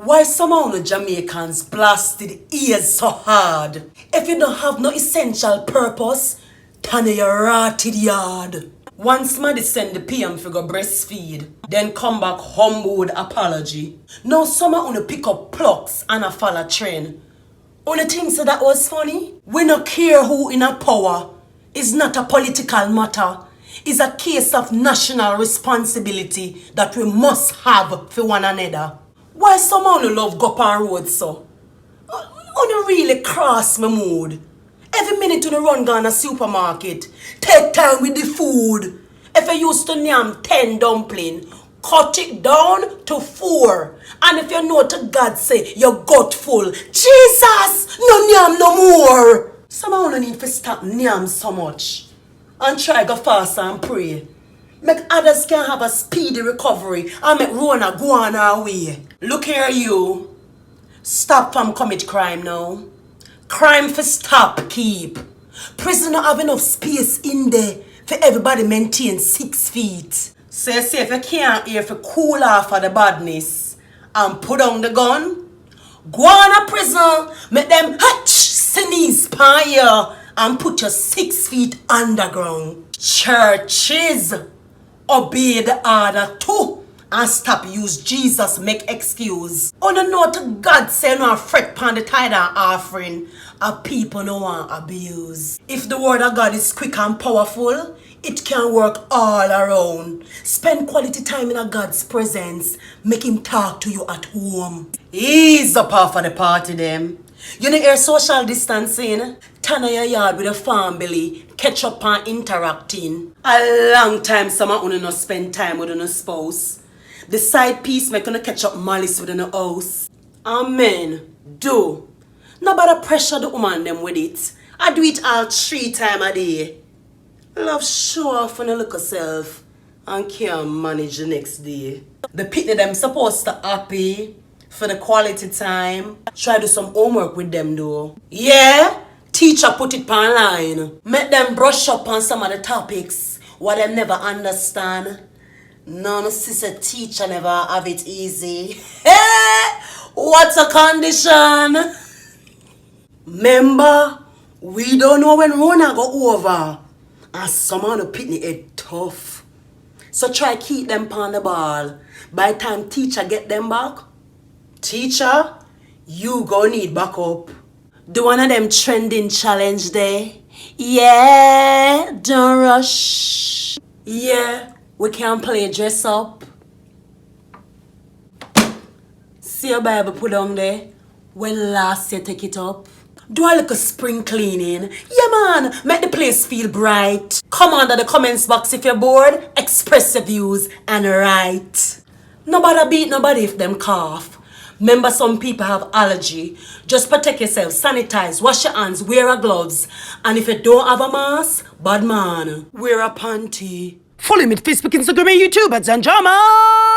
Why some of the Jamaicans blasted ears so hard? If you don't have no essential purpose, turn your rotted yard. Once somebody send the PM for go breastfeed, then come back humbled apology. Now some of you pick up plucks and a follow trend. Only think so that was funny? We no care who in a power. It's not a political matter. It's a case of national responsibility that we must have for one another. Why some of you love go up on road so? You really cross my mood. Every minute you run down a supermarket, take time with the food. If you used to name 10 dumpling, cut it down to 4. And if you know to God say your gut full, Jesus, no name no more. Some of you need to stop name so much and try go fast and pray. Make others can have a speedy recovery and make Rona go on our way. Look here you. Stop from commit crime now. Crime for stop keep. Prison not have enough space in there for everybody maintain 6 feet. So you say if you can't hear for cool off of the badness and put down the gun, go on a prison, make them sneeze pan you and put you 6 feet underground. Churches, obey the order too and stop use Jesus make excuse. On the note to God say no fret pan the tithe and offering and people no want abuse. If the word of God is quick and powerful, it can work all around. Spend quality time in a God's presence. Make him talk to you at home. Ease up off of the party them. You know your social distancing? Turn on your yard with a family, catch up and interacting. A long time some of you not spend time with your spouse. The side piece make you catch up malice within the house. Amen. Do. Nobody pressure the woman them with it. I do it all 3 times a day. Love show off on your look yourself and can't manage the next day. The people them supposed to happy for the quality time. Try do some homework with them though. Yeah, teacher put it online. Make them brush up on some of the topics what them never understand. None sister teacher never have it easy. What's a condition? Remember, we don't know when Rona go over. And some of the pitney head tough. So try keep them on the ball. By the time teacher get them back, teacher, you go need backup. Do one of them trending challenge there? Yeah, don't rush. Yeah, we can play dress up. See your Bible put on there? When last you take it up? Do a little spring cleaning. Yeah man, make the place feel bright. Come under the comments box if you're bored. Express your views and write. Nobody beat nobody if them cough. Remember some people have allergy. Just protect yourself, sanitize, wash your hands, wear a gloves. And if you don't have a mask, bad man, wear a panty. Follow me on Facebook, Instagram, and YouTube at Jamaicans.